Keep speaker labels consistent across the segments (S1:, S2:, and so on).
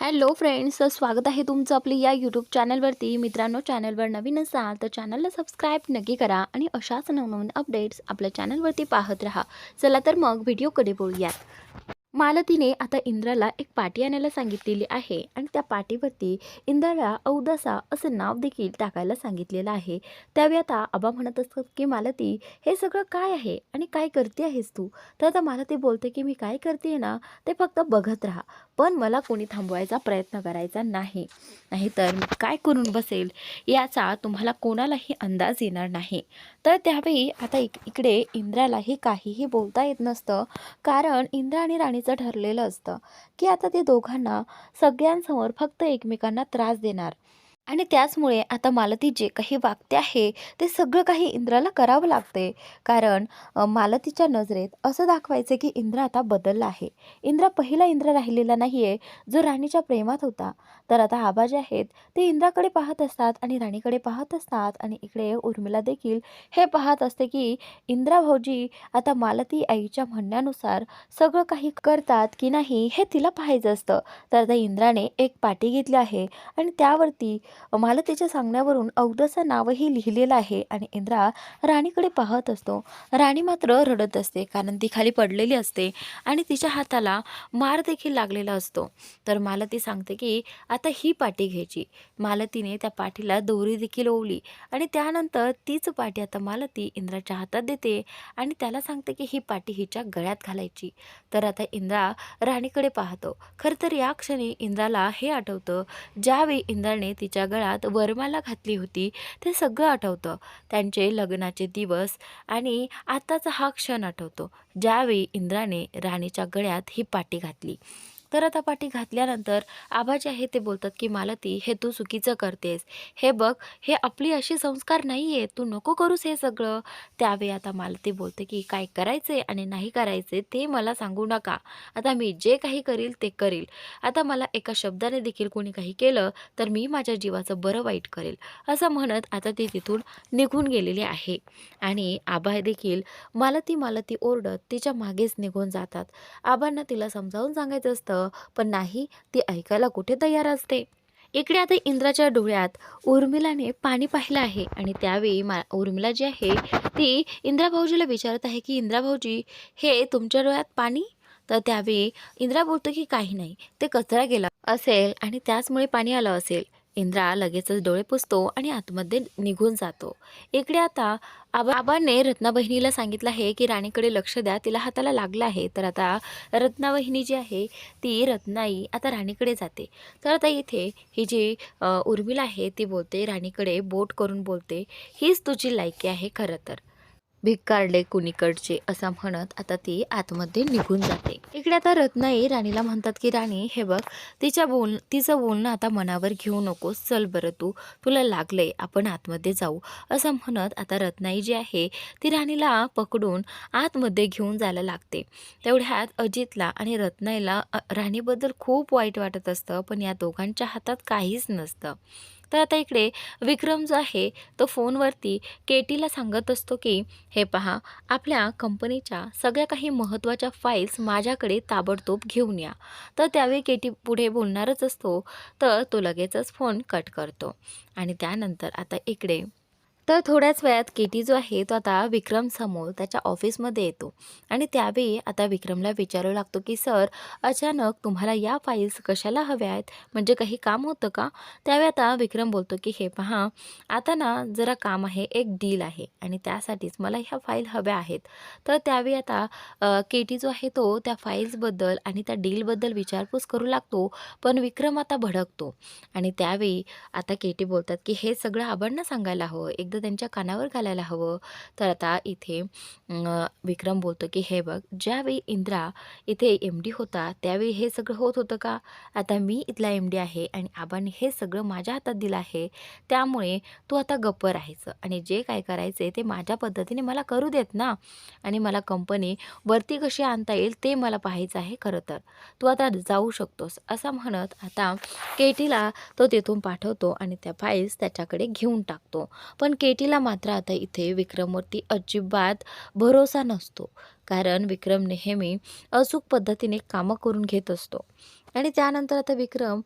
S1: Hello friends, तर स्वागत आहे तुमचं आपली या यूट्यूब चॅनलवरती. मित्रांनो, चॅनलवर नवीन असाल तर चॅनलला सबस्क्राईब नक्की करा आणि अशाच नवनवीन अपडेट्स आपल्या चॅनलवरती पाहत राहा. चला तर मग व्हिडिओकडे बोलूयात. मालतीने आता इंद्राला एक पाटी आणायला सांगितलेली आहे आणि त्या पाटीवरती इंद्राला औदासा असं नाव देखील टाकायला सांगितलेलं आहे. त्यावेळी आता आबा म्हणत असतात की मालती, हे सगळं काय आहे आणि काय करते आहेस तू? तर आता मालती बोलते की मी काय करते ना ते फक्त बघत राहा, पण मला कोणी थांबवायचा प्रयत्न करायचा नाही, नाहीतर मी काय करून बसेल याचा तुम्हाला कोणालाही अंदाज येणार नाही. तर त्यावेळी आता इकडे इंद्रालाही काहीही बोलता येत नसतं, कारण इंद्र आणि राणीचं ठरलेलं असतं की आता ते दोघांना सगळ्यांसमोर फक्त एकमेकांना त्रास देणार. आणि त्याचमुळे आता मालती जे काही वागते आहे ते सगळं काही इंद्राला करावं लागते. कारण मालतीच्या नजरेत असं दाखवायचे की इंद्र आता बदलला आहे. पहिला इंद्र राहिलेला नाही आहे जो राणीच्या प्रेमात होता. तर आता आबा जे आहेत ते इंद्राकडे पाहत असतात आणि राणीकडे पाहत असतात आणि इकडे उर्मिला देखील हे पाहत असते की इंद्रा भाऊजी आता मालती आईच्या म्हणण्यानुसार सगळं काही करतात की नाही हे तिला पाहायचं असतं. तर आता इंद्राने एक पाटी घेतली आहे आणि त्यावरती मालतीच्या सांगण्यावरून अवधसं नावही लिहिलेलं आहे आणि इंद्रा राणीकडे पाहत असतो. राणी मात्र रडत असते, कारण ती खाली पडलेली असते आणि तिच्या हाताला मार देखील लागलेला असतो. तर मालती सांगते की आता ही पाटी घ्यायची. मालतीने त्या पाठीला दोरी देखील ओवली आणि त्यानंतर तीच पाटी आता मालती इंद्राच्या हातात देते आणि त्याला सांगते की ही पाटी हिच्या गळ्यात घालायची. तर आता इंद्रा राणीकडे पाहतो. खरं तर या क्षणी इंद्राला हे आठवतं, ज्यावेळी इंद्राने तिच्या गळ्यात वरमाला घातली होती ते सगळं आठवतं. त्यांचे लग्नाचे दिवस आणि आताचा हा क्षण आठवतो, ज्यावेळी इंद्राने राणीच्या गळ्यात ही पाटी घातली. तर आता पाटी घातल्यानंतर आबा जे आहे ते बोलतात की मालती, हे तू चुकीचं करतेस. हे बघ, हे आपली अशी संस्कार नाही आहे, तू नको करूस हे सगळं. त्यावेळी आता मालती बोलते की काय करायचे आणि नाही करायचे ते मला सांगू नका. आता मी जे काही करील ते करील. आता मला एका शब्दाने देखील कोणी काही केलं तर मी माझ्या जीवाचं बरं वाईट करेल, असं म्हणत आता ती तिथून निघून गेलेली आहे. आणि आबा देखील मालती मालती ओरडत तिच्या मागेच निघून जातात. आबांना तिला समजावून सांगायचं असतं, पण नाही, ती ऐकायला कुठे तयार असते. इकडे आता इंद्राच्या डोळ्यात उर्मिलाने पाणी पाहिलं आहे आणि त्यावेळी उर्मिला जी आहे ती इंद्रा भाऊजीला विचारत आहे की इंद्रा भाऊजी, हे तुमच्या डोळ्यात पाणी? तर त्यावेळी इंद्रा बोलतो की काही नाही, ते कचरा गेला असेल आणि त्याचमुळे पाणी आलं असेल. इंद्रा लगेचच डोळे पुसतो आणि आतमध्ये निघून जातो. इकडे आता आबाने रत्ना बहिणीला सांगितलं आहे की राणीकडे लक्ष द्या, तिला हाताला लागलं आहे. तर आता रत्ना बहिणी जी आहे ती रत्नाई आता राणीकडे जाते. तर आता इथे ही जी उर्मिला आहे ती बोलते, राणीकडे बोट करून बोलते, हीच तुझी लायकी आहे खरं तर. भीक काढले कुणीकडचे असं म्हणत आता ती आतमध्ये निघून जाते. इकडे आता रत्नाई राणीला म्हणतात की राणी, हे बघ, तिचं बोलणं आता मनावर घेऊ नकोस, चल बरं, तुला लागलंय, आपण आतमध्ये जाऊ, असं म्हणत आता रत्नाई जी आहे ती राणीला पकडून आतमध्ये घेऊन जायला लागते. तेवढ्यात अजितला आणि रत्नाईला राणीबद्दल खूप वाईट वाटत असतं, पण या दोघांच्या हातात काहीच नसतं. तर आता इकडे विक्रम जो आहे तो फोनवरती केटीला सांगत असतो की हे पहा, आपल्या कंपनीच्या सगळ्या काही महत्त्वाच्या फाईल्स माझ्याकडे ताबडतोब घेऊन या. तर त्यावेळी केटी पुढे बोलणारच असतो, तर तो लगेचच फोन कट करतो. आणि त्यानंतर आता इकडे तर थोड्याच वेळात केटी जो आहे तो आता विक्रम समोर त्याच्या ऑफिसमध्ये येतो आणि त्यावेळी आता विक्रमला विचारू लागतो की सर, अचानक तुम्हाला या फाईल्स कशाला हव्या आहेत, म्हणजे काही काम होतं का? त्यावेळी आता विक्रम बोलतो की हे पहा, आता ना जरा काम आहे, एक डील आहे आणि त्यासाठीच मला ह्या फाईल हव्या आहेत. तर त्यावेळी आता केटी जो आहे तो त्या फाईल्सबद्दल आणि त्या डीलबद्दल विचारपूस करू लागतो, पण विक्रम आता भडकतो. आणि त्यावेळी आता केटी बोलतात की हे सगळं आबांना सांगायला हवं, एकदा त्यांच्या कानावर घालायला हवं. तर आता इथे विक्रम बोलतो की हे बघ, ज्यावेळी इंद्रा इथे MD होता त्यावेळी हे सगळं होत होतं का? आता मी इथला MD आहे आणि आबांनी हे सगळं माझ्या हातात दिलं आहे, त्यामुळे तू आता गप्प राहायचं आणि जे काय करायचे ते माझ्या पद्धतीने मला करू देत ना. आणि मला कंपनी वरती कशी आणता येईल ते मला पाहायचं आहे खरं तर. तू आता जाऊ शकतोस, असं म्हणत आता केटीला तो तिथून पाठवतो आणि त्या फाईल्स त्याच्याकडे घेऊन टाकतो. पण केटीला मात्र आता इथे विक्रमवरती अजिबात भरोसा नसतो, कारण विक्रम नेहमी अचूक पद्धतीने कामं करून घेत असतो. आणि त्यानंतर आता विक्रम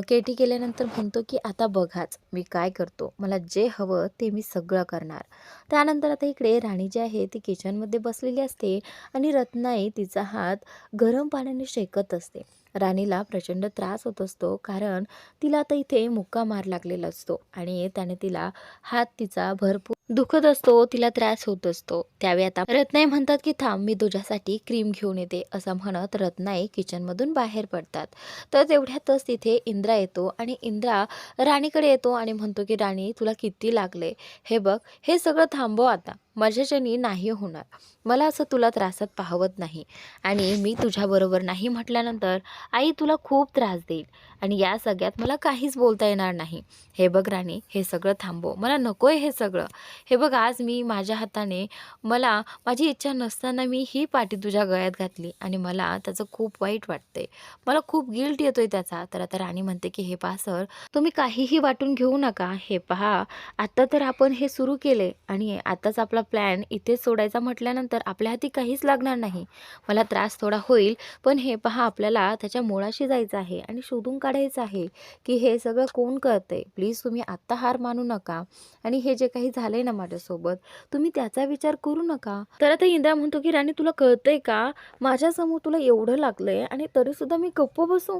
S1: केटी केल्यानंतर म्हणतो की आता बघाच मी काय करतो, मला जे हवं ते मी सगळं करणार. त्यानंतर आता इकडे राणी जी आहे ती किचनमध्ये बसलेली असते आणि रत्नाई तिचा हात गरम पाण्याने शेकत असते. राणीला प्रचंड त्रास होत असतो, कारण तिला आता इथे मुक्का मार लागलेला असतो आणि त्याने तिला हात तिचा भरपूर दुखत असतो, तिला त्रास होत असतो. त्यावेळी आता रत्नाई म्हणतात की थांब मी तुझ्यासाठी क्रीम घेऊन येते, असं म्हणत रत्नाई किचनमधून बाहेर पडतात. तर तेवढ्यातच तिथे इंद्रा येतो आणि इंद्रा राणीकडे येतो आणि म्हणतो की राणी तुला किती लागले, हे बघ, हे सगळं थांबव आता, माझ्याच्यानी नाही होणार, मला असं तुला त्रासात पाहवत नाही आणि मी तुझ्याबरोबर नाही म्हटल्यानंतर आई तुला खूप त्रास देईल आणि या सगळ्यात मला काहीच बोलता येणार नाही. हे बघ राणी, हे सगळं थांबव, मला नकोय हे सगळं. हे बघ, आज मी माझ्या हाताने, मला माझी इच्छा नसताना मी ही पाटी तुझ्या गळ्यात घातली आणि मला त्याचं खूप वाईट वाटतंय, मला खूप गिल्ट येतोय त्याचा. तर आता राणी म्हणते की हे पहा सर, तुम्ही काहीही वाटून घेऊ नका. हे पहा, आता तर आपण हे सुरू केले आणि आताच आपला प्लॅन इथे सोडायचा म्हटल्यानंतर आपल्या हाती काहीच लागणार नाही. मला त्रास थोडा होईल, पण हे पहा आपल्याला त्याच्या मुळाशी जायचं आहे आणि शोधून काढायचं आहे की हे सगळं कोण करतंय. प्लीज तुम्ही आत्ता हार मानू नका आणि हे जे काही झालंय ना माझ्यासोबत, तुम्ही त्याचा विचार करू नका. तर आता इंद्रा म्हणतो की राणी तुला कळतंय का, माझ्यासमोर तुला एवढं लागलंय आणि तरीसुद्धा मी गप्प बसू?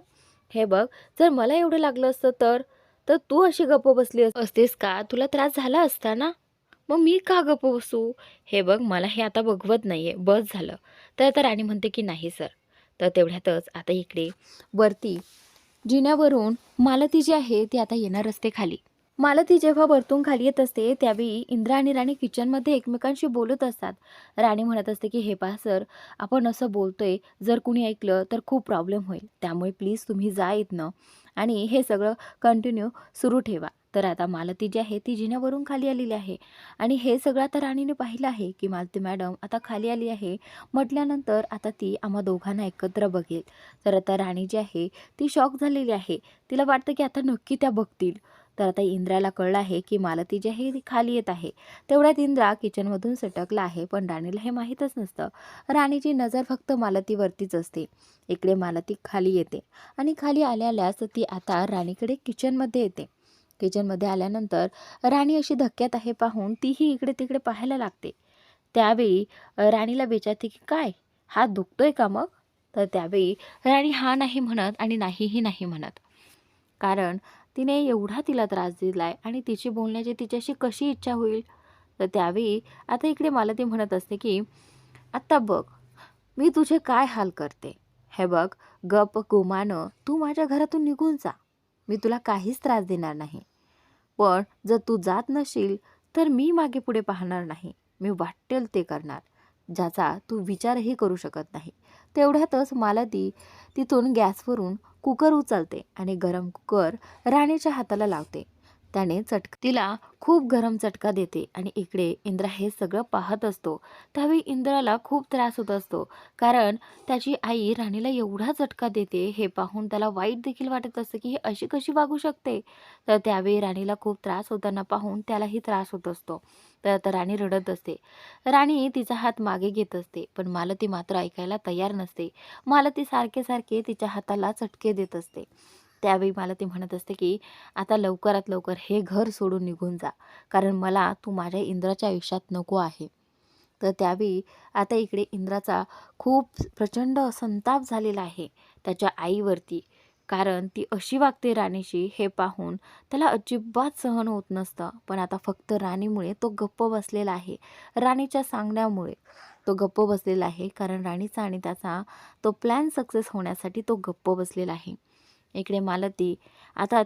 S1: हे बघ, जर मला एवढं लागलं असतं तर तर तू अशी गप्प बसली असतेस का? तुला त्रास झाला असता ना? मग मी का गप्प बसू? हे बघ, मला हे आता बघवत नाहीये, बस झालं. तर आता राणी म्हणते की नाही सर. तर तेवढ्यातच आता इकडे वरती जिन्यावरून मालती जी आहे ती आता येणार असते खाली. मालती जेव्हा वरतून खाली येत असते त्यावेळी इंद्रा आणि राणी किचनमध्ये एकमेकांशी बोलत असतात. राणी म्हणत असते की हे पहा सर, आपण असं बोलतोय, जर कुणी ऐकलं तर खूप प्रॉब्लेम होईल, त्यामुळे प्लीज तुम्ही जा इथनं आणि हे सगळं कंटिन्यू सुरू ठेवा. तर आता मालती जी आहे ती जिन्यावरून खाली आलेली आहे आणि हे सगळं आता राणीने पाहिलं आहे की मालती मॅडम आता खाली आली आहे म्हटल्यानंतर आता ती आम्हा दोघांना एकत्र बघेल. तर आता राणी जी आहे ती शॉक झालेली आहे. तिला वाटतं की आता नक्की त्या बघतील. तर आता इंद्राला कळलं आहे की मालती जी आहे ती खाली येत आहे. तेवढ्यात इंद्रा किचनमधून सटकला आहे, पण राणीला हे माहीतच नसतं. राणीची नजर फक्त मालतीवरतीच असते. इकडे मालती खाली येते आणि खाली आल्यास ती आता राणीकडे किचनमध्ये येते. किचनमध्ये आल्यानंतर राणी अशी धक्क्यात आहे पाहून तीही इकडे तिकडे पाहायला लागते. त्यावेळी राणीला विचारते की काय, हात दुखतोय का मग? तर त्यावेळी राणी हा नाही म्हणत आणि नाहीही नाही म्हणत, कारण तिने एवढा तिला त्रास दिलाय आणि तिची बोलण्याची तिच्याशी कशी इच्छा होईल. तर त्यावेळी आता इकडे मला ती म्हणत असते की आत्ता बघ मी तुझे काय हाल करते. हे बघ, गप गुमानं तू माझ्या घरातून निघून जा, मी तुला काहीच त्रास देणार नाही. पण जर तू जात नशील तर मी मागे पुढे पाहणार नाही, मी वाटेल ते करणार, ज्याचा तू विचारही करू शकत नाही. तेवढ्यातच मला ती तिथून गॅसवरून कुकर उचलते आणि गरम कुकर राणीच्या हाताला लावते. त्याने तिला खूप गरम चटका देते आणि इकडे इंद्रा हे सगळं पाहत असतो. त्यावेळी इंद्राला खूप त्रास होत असतो, कारण त्याची आई राणीला एवढा चटका देते हे पाहून त्याला वाईट देखील वाटत असतं की ही अशी कशी वागू शकते. तर त्यावेळी राणीला खूप त्रास होताना पाहून त्यालाही त्रास होत असतो. तर आता राणी रडत असते. राणी तिचा हात मागे घेत असते, पण मालती मात्र ऐकायला तयार नसते. मालती सारखे सारखे तिच्या हाताला चटके देत असते. त्यावेळी मालती म्हणत असते की आता लवकरात लवकर हे घर सोडून निघून जा, कारण मला तू माझ्या इंद्राच्या आयुष्यात नको आहे. तर त्यावेळी आता इकडे इंद्राचा खूप प्रचंड संताप झालेला आहे त्याच्या आईवरती, कारण ती अशी वागते राणीशी हे पाहून त्याला अजिबात सहन होत नसतं. पण आता फक्त राणीमुळे तो गप्प बसलेला आहे. राणीच्या सांगण्यामुळे तो गप्प बसलेला आहे, कारण राणीचा आणि त्याचा तो प्लॅन सक्सेस होण्यासाठी तो गप्प बसलेला आहे. इकडे मालती आता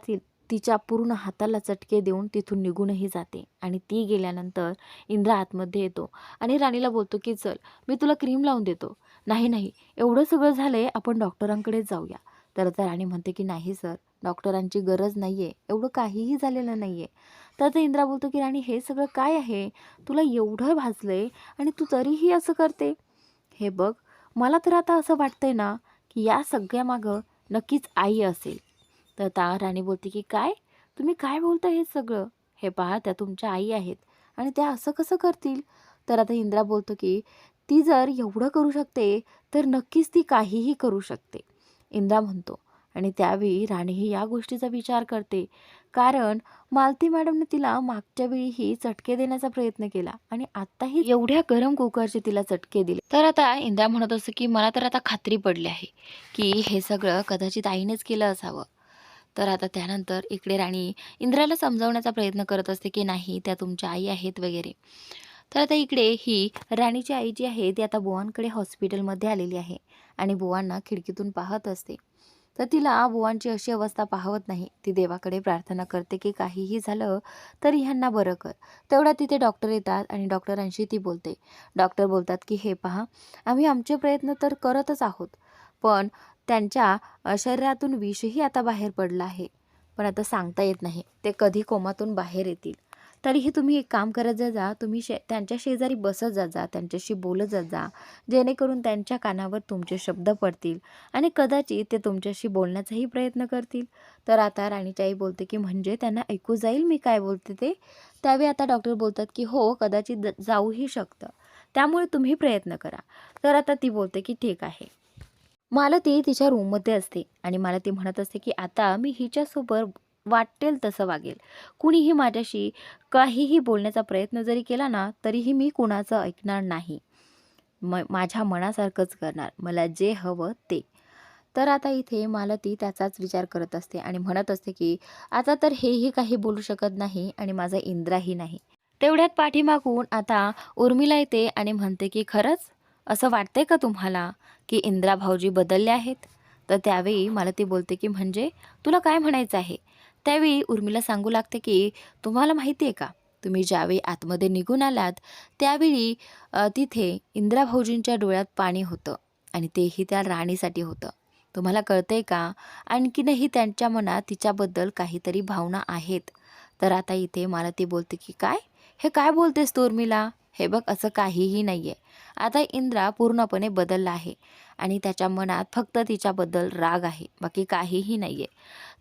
S1: तिच्या पूर्ण हाताला चटके देऊन तिथून निघूनही जाते आणि ती गेल्यानंतर इंद्रा आतमध्ये येतो आणि राणीला बोलतो की चल मी तुला क्रीम लावून देतो. नाही नाही, एवढं सगळं झालंय, आपण डॉक्टरांकडेच जाऊया. तर आता राणी म्हणते की नाही सर, डॉक्टरांची गरज नाही आहे, एवढं काहीही झालेलं नाही आहे. तर आता इंद्रा बोलतो की राणी हे सगळं काय आहे, तुला एवढं भाजलंय आणि तू तरीही असं करते. हे बघ, मला तर आता असं वाटतंय ना की या सगळ्यामागं नक्कीच आई असेल. तर आता राणी बोलते की काय, तुम्ही काय बोलता हे सगळं? हे पहा, त्या तुमच्या आई आहेत आणि त्या असं कसं करतील? तर आता इंद्रा बोलतो की ती जर एवढं करू शकते तर नक्कीच ती काहीही करू शकते. इंद्रा म्हणतो आणि त्यावेळी राणीही या गोष्टीचा विचार करते, कारण मालती मॅडमने तिला मागच्या वेळीही चटके देण्याचा प्रयत्न केला आणि आत्ताही एवढ्या गरम कुकरचे तिला चटके दिले. तर आता इंद्रा म्हणत असते की मला तर आता खात्री पडली आहे की हे सगळं कदाचित आईनेच केलं असावं. तर आता त्यानंतर इकडे राणी इंद्राला समजावण्याचा प्रयत्न करत असते की नाही, त्या तुमच्या आई आहेत वगैरे. तर आता इकडे ही राणीची आई जी आहे ती आता बुवांकडे हॉस्पिटलमध्ये आलेली आहे आणि बुवांना खिडकीतून पाहत असते. तर तिला बुवांची अशी अवस्था पाहवत नाही. ती देवाकडे प्रार्थना करते की काहीही झालं तरी ह्यांना बरं कर. तेवढ्यात तिथे डॉक्टर येतात आणि डॉक्टरांशी ती बोलते. डॉक्टर बोलतात की हे पहा, आम्ही आमचे प्रयत्न तर करतच आहोत, पण त्यांच्या शरीरातून विषही आता बाहेर पडलं आहे. पण आता सांगता येत नाही ते कधी कोमातून बाहेर येतील. तरीही तुम्ही एक काम करत जा, तुम्ही त्यांच्या शेजारी बसत जा, त्यांच्याशी बोलत जा, जेणेकरून त्यांच्या कानावर तुमचे शब्द पडतील आणि कदाचित ते तुमच्याशी बोलण्याचाही प्रयत्न करतील. तर आता राणीची आई बोलते की म्हणजे त्यांना ऐकू जाईल मी काय बोलते ते. त्यावेळी आता डॉक्टर बोलतात की हो, कदाचित जाऊही शकतं, त्यामुळे तुम्ही प्रयत्न करा. तर आता ती बोलते की ठीक आहे. मालती तिच्या रूममध्ये असते आणि मालती म्हणत असते की आता मी हिच्यासोबत वाटेल तसं वागेल. कुणीही माझ्याशी काहीही बोलण्याचा प्रयत्न जरी केला ना, तरीही मी कुणाचं ऐकणार नाही. माझ्या मनासारखंच करणार, मला जे हवं ते. तर आता इथे मालती त्याचाच विचार करत असते आणि म्हणत असते की आता तर हेही काही बोलू शकत नाही आणि माझा इंद्राही नाही. तेवढ्यात पाठीमागून आता उर्मिला येते आणि म्हणते की खरंच असं वाटतंय का तुम्हाला की इंद्रा भाऊजी बदलले आहेत? तर त्यावेळी मालती बोलते की म्हणजे तुला काय म्हणायचं आहे? त्यावेळी उर्मिला सांगू लागते की तुम्हाला माहिती आहे का, तुम्ही ज्यावेळी आतमध्ये निघून आलात त्यावेळी तिथे इंद्रा भाऊजींच्या डोळ्यात पाणी होतं आणि तेही त्या राणीसाठी होतं. तुम्हाला कळतंय का? आणखीनही त्यांच्या मनात तिच्याबद्दल काहीतरी भावना आहेत. तर आता इथे मालती बोलते की काय, हे काय बोलतेस तू उर्मिला? हे बघ, असं काहीही नाही आहे. आता इंद्रा पूर्णपणे बदलला आहे आणि त्याच्या मनात फक्त तिच्याबद्दल राग आहे, बाकी काहीही नाही आहे.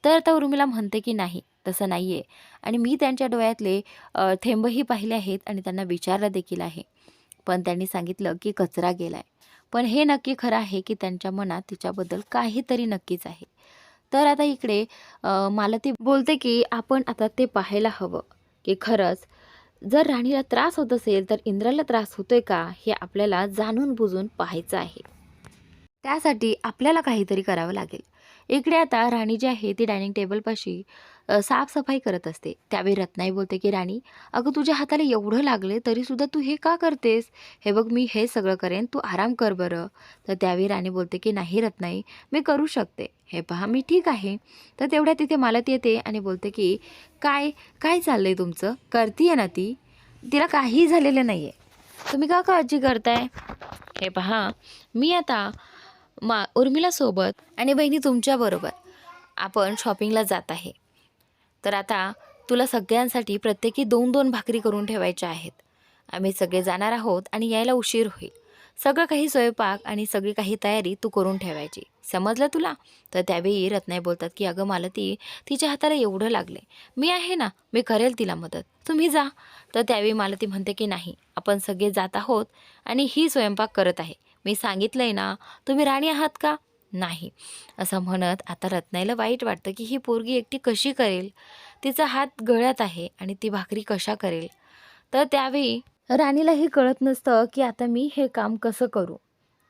S1: तर आता उर्मिला म्हणते की नाही, तसं नाही आहे आणि मी त्यांच्या डोळ्यातले थेंबही पाहिले आहेत आणि त्यांना विचारलं देखील आहे. पण त्यांनी सांगितलं की कचरा गेला आहे. पण हे नक्की खरं आहे की त्यांच्या मनात तिच्याबद्दल काहीतरी नक्कीच आहे. तर आता इकडे मालती बोलते की आपण आता ते पाहायला हवं की खरंच जर राणीला त्रास होत असेल तर इंद्राला त्रास होतोय का, हे आपल्याला जाणून बुजून पाहायचं आहे. त्यासाठी आपल्याला काहीतरी करावं लागेल. इकडे आता राणी जी आहे ती डायनिंग टेबलपाशी साफसफाई करत असते. त्यावेळी रत्नाई बोलते की राणी, अगं तुझ्या हाताला एवढं लागले तरीसुद्धा तू हे का करतेस? हे बघ, मी हे सगळं करेन, तू आराम कर बरं. तर त्यावेळी राणी बोलते की नाही रत्नाई, मी करू शकते, हे पहा मी ठीक आहे. तर तेवढ्या तिथे मालती येते आणि बोलते की काय काय चाललंय तुमचं? करतीये ना ती, तिला काही झालेलं नाही आहे, तुम्ही का काळजी करताय? हे पहा, मी आता उर्मिलासोबत आणि बहिणी तुमच्याबरोबर आपण शॉपिंगला जात आहे. तर आता तुला सगळ्यांसाठी प्रत्येकी 2-2 भाकरी करून ठेवायच्या आहेत. आम्ही सगळे जाणार आहोत आणि यायला उशीर होईल. सगळं काही स्वयंपाक आणि सगळी काही तयारी तू करून ठेवायची, समजलं तुला? तर त्यावेळी रत्नाई बोलतात की अगं मालती, तिच्या हाताला एवढं लागले, मी आहे ना, मी करेल तिला मदत, तुम्ही जा. तर त्यावेळी मालती म्हणते की नाही, आपण सगळे जात आहोत आणि ही स्वयंपाक करत आहे, मी सांगितलंय ना, तुम्ही राणी आहात का? नाही. असं म्हणत आता रत्नाईला वाईट वाटतं की ही पोरगी एकटी कशी करेल, तिचा हात गळ्यात आहे आणि ती भाकरी कशा करेल. तर त्यावेळी राणीलाही कळत नसतं की आता मी हे काम कसं करू.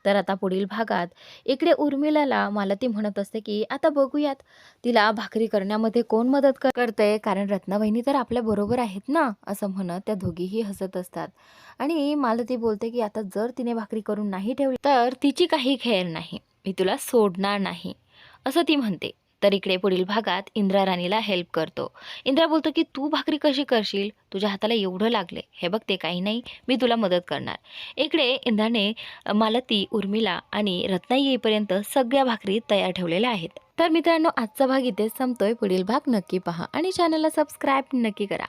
S1: तर आता पुढील भागात इकडे उर्मिलाला मालती म्हणत असते की आता बघूयात तिला भाकरी करण्यामध्ये कोण मदत करतंय, कारण रत्नाबहिणी तर आपल्या बरोबर आहेत ना, असं म्हणत त्या दोघीही हसत असतात. आणि मालती बोलते की आता जर तिने भाकरी करून नाही ठेवली तर तिची काही खैर नाही, मी तुला सोडणार नाही, असं ती म्हणते. तर इकडे पुढील भागात इंद्रा राणीला हेल्प करतो. इंद्रा बोलतो की तू भाकरी कशी करशील, तुझ्या हाताला एवढं लागले, हे बघ ते काही नाही, मी तुला मदत करणार. इकडे इंद्राने मालती, उर्मिला आणि रत्नाई येईपर्यंत सगळ्या भाकरी तयार ठेवलेल्या आहेत. तर मित्रांनो, आजचा भाग इथेच संपतोय. पुढील भाग नक्की पहा आणि चॅनलला सबस्क्राईब नक्की करा.